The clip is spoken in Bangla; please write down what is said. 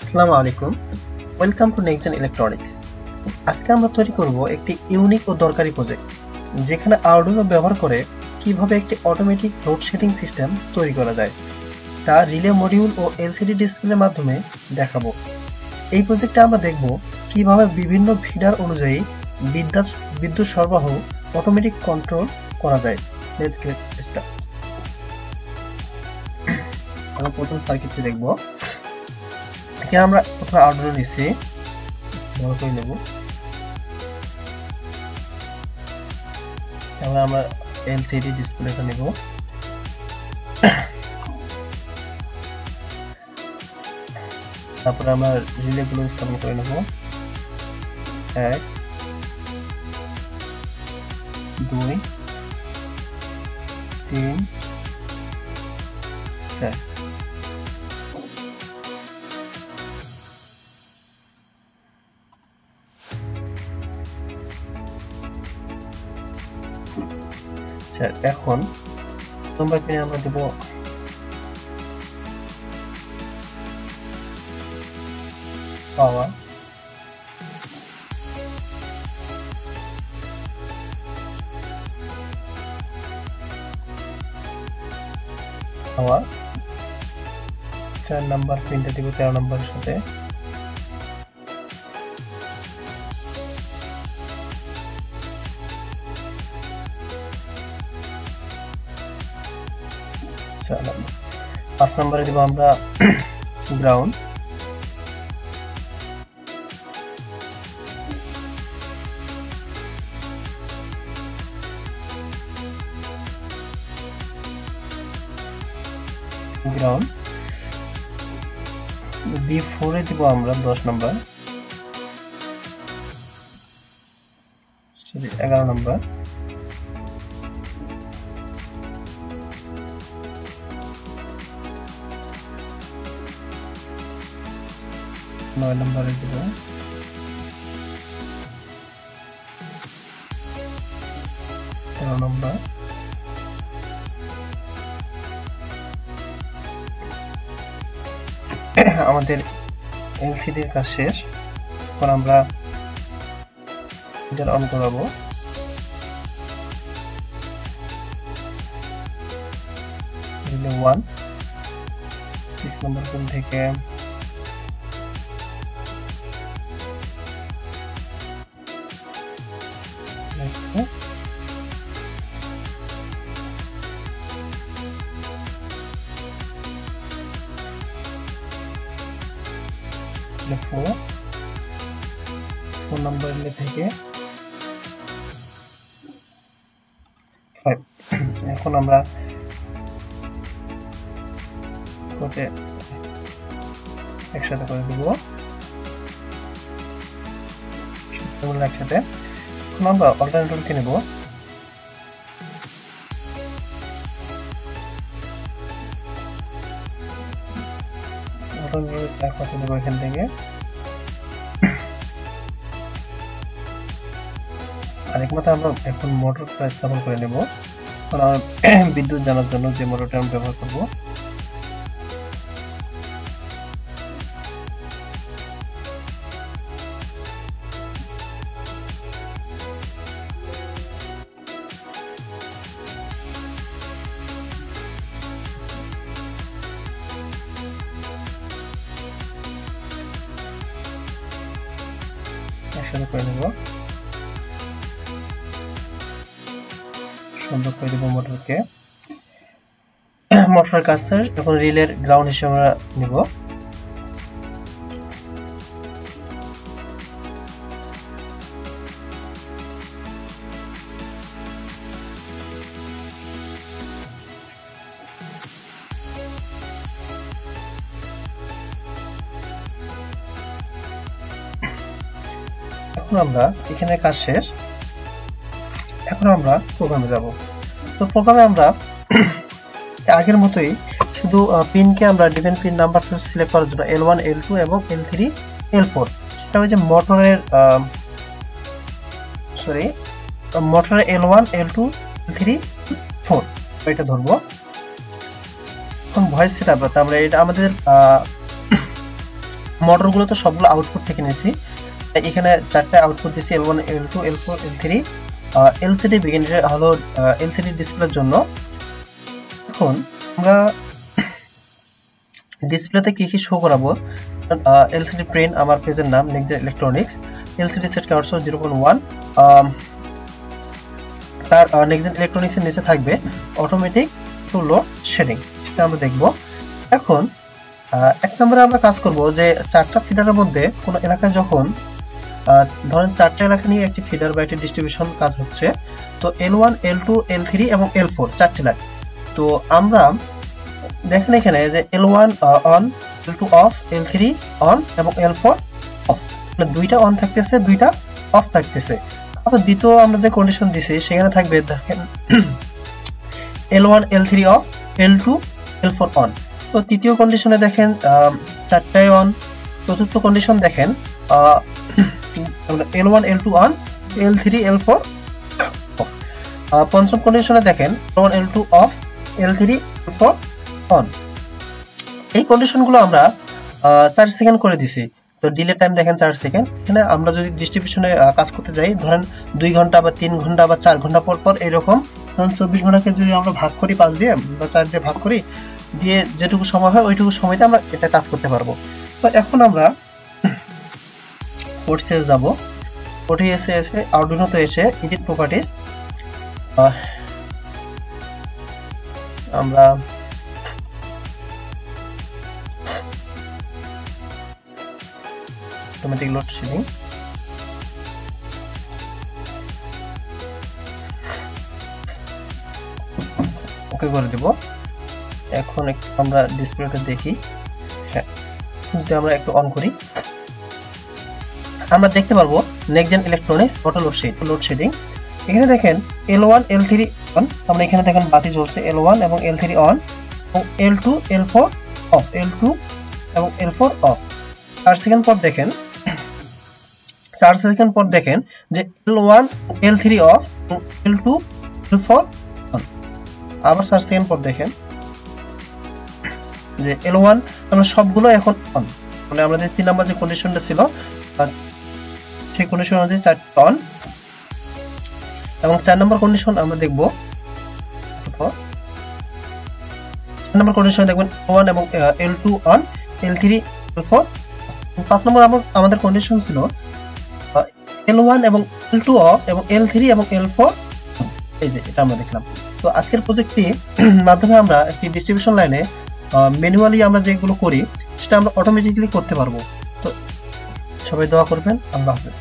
আসসালামু আলাইকুম, ওয়েলকাম টু নেক্সট ইলেকট্রনিক্স। আজকে আমরা তৈরি করব একটি ইউনিক ও দরকারি প্রজেক্ট, যেখানে আরডুইনো ব্যবহার করে কিভাবে একটি অটোমেটিক লোডশেডিং সিস্টেম তৈরি করা যায় তা রিলে মডিউল ও এলসিডি ডিসপ্লের মাধ্যমে দেখাবো। এই প্রজেক্টে আমরা দেখব কিভাবে বিভিন্ন ফিডার অনুযায়ী বিদ্যুৎ সরবরাহ অটোমেটিক কন্ট্রোল করা যায়। Let's get start. আমরা প্রথম সার্কিটটি দেখব। এখানে আমরা প্রথমে আরডুইনো নিচ্ছি, বড় করে নেব। তারপরে আমরা এলসিডি ডিসপ্লেটা নেব। তারপরে আমরা রিলেগুলো স্থাপন করে নেব। 1 2 3 4। এখন নম্বর কিনে আমরা দেব পাওয়ার, পাওয়ার 4 নাম্বার পিনটা দিব 13 নম্বরের সাথে। চলো 5 নম্বরে দিব আমরা গ্রাউন্ড। গ্রাউন্ড B4 এ দিব আমরা 10 নম্বর, সরি 11 নম্বর। নয় নম্বরে দিব 13 নম্বর। আমাদের এলসিডির কাজ শেষ। এখন আমরা এটা অন করাবো। রিলে 1 6 নম্বর পিন থেকে ফোন নাম্বার থেকে 5। এখন আমরা একসাথে করে দিব, একসাথে। এখন আমরা অল্টারনেটরকে নেব। এখান থেকে আরেক মাত্র আমরা এখন মোটরটা স্থাপন করে নেব। বিদ্যুৎ জানার জন্য যে মোটরটা আমরা ব্যবহার করব। একসাথে করে নেব, সুন্দর করে দেব মোটরকে। মোটরের কাজ শেষ। এখন রিলের গ্রাউন্ড হিসেবে আমরা নেব। এখন আমরা এখানে কাজ শেষ। এখন আমরা প্রোগ্রামে যাব। তো প্রোগ্রামে আমরা আগের মতোই শুধু পিনকে আমরা ডিফারেন্ট পিন নাম্বার সিলেক্ট করার জন্য L1 L2 এবং L3 L4, সেটা হচ্ছে মোটরের L1 L2 L3 4 এটা ধরবো। এখন ভয়েস সেটআপ আমরা এটা আমাদের মোটরগুলো তো সবগুলো আউটপুট থেকে নিয়েছি, এখানে 4টা আউটপুট দিয়েছি L1 L2 L4 L3 LCD beginner হলো এলসিডি ডিসপ্লের জন্য। এখন আমরা ডিসপ্লেতে কি শো করাবো, এলসিডি প্রিন্ট আমার পেজের নাম next electronics, LCD set count 0.1, তার নেক্সট ইলেকট্রনিক্সের নিচে থাকবে অটোমেটিক টু লোড শেডিং, সেটা আমরা দেখব। এখন এক নম্বরে আমরা কাজ করব যে 4টা ফিডারের মধ্যে কোনো এলাকায় যখন ধরেন 4টা এলাকা নিয়ে একটি ফিডার বা একটি ডিস্ট্রিবিউশন কাজ হচ্ছে, তো L1 L2 L3 এবং L4 4টি লাইন। তো আমরা দেখেন এখানে যে L1 on, L2 of, L3 on এবং L4 অফ, দুইটা অন থাকতেছে, দুইটা অফ থাকতেছে। আবার দ্বিতীয় আমরা যে কন্ডিশন দিছি সেখানে থাকবে দেখেন L1 L3 of, L2 L4 on. তো তৃতীয় কন্ডিশনে দেখেন 4টাই অন। চতুর্থ কন্ডিশন দেখেন L1 L2 on, L3 L4 of. পঞ্চম কন্ডিশনে দেখেন L1 L2 of, L3 L4 on. এই কন্ডিশনগুলো আমরা 4 সেকেন্ড করে দিছি। তো ডিলে টাইম দেখেন 4 সেকেন্ড। এখানে আমরা যদি ডিস্ট্রিবিউশনে কাজ করতে যাই, ধরেন 2 ঘন্টা বা 3 ঘন্টা বা 4 ঘন্টা পর পর এরকম, ধরেন 24 ঘন্টাকে যদি আমরা ভাগ করি 5 দিয়ে বা 4 দিয়ে ভাগ করি, দিয়ে যেটুকু সময় হয় ওইটুকু সময়তে আমরা এটা কাজ করতে পারবো। তো এখন আমরা কোডসে যাব, কোডে এসে আরডুইনোতে এসে এডিট প্রপার্টিজ, আমরা অটোমেটিক লোড শেডিং, ওকে করে দেব। এখন আমরা ডিসপ্লেটা দেখি, হ্যাঁ যদি আমরা একটু অন করি আমরা দেখতে পারবো next gen electronics auto load shedding. এখানে দেখেন L1 L3 অন, আমরা এখানে দেখেন বাতি জ্বলছে L1 এবং L3 অন, এবং L2 L4 অফ, L2 এবং L4 অফ। 4 সেকেন্ড পর দেখেন যে L1 L3 of, L2 L4 on. আবার 4 সেকেন্ড পর দেখেন যে L1 আমরা সবগুলো এখন অন, মানে আমাদের 3 নম্বর যে কন্ডিশনটা ছিল সেই কন্ডিশন অনুযায়ী 4 অন। এবং 4 নম্বর কন্ডিশন আমরা দেখব, 4 নম্বর কন্ডিশনে দেখবেন L1 এবং L2 অন, L3 L4। 5 নম্বর আমাদের কন্ডিশন ছিল L1 এবং L2 অফ এবং L3 এবং L4, এই যে এটা আমরা দেখলাম। তো আজকের প্রজেক্টটির মাধ্যমে আমরা একটি ডিস্ট্রিবিউশন লাইনে ম্যানুয়ালি আমরা যেগুলো করি সেটা আমরা অটোমেটিক্যালি করতে পারবো। তো সবাই দোয়া করবেন। আল্লাহ হাফেজ।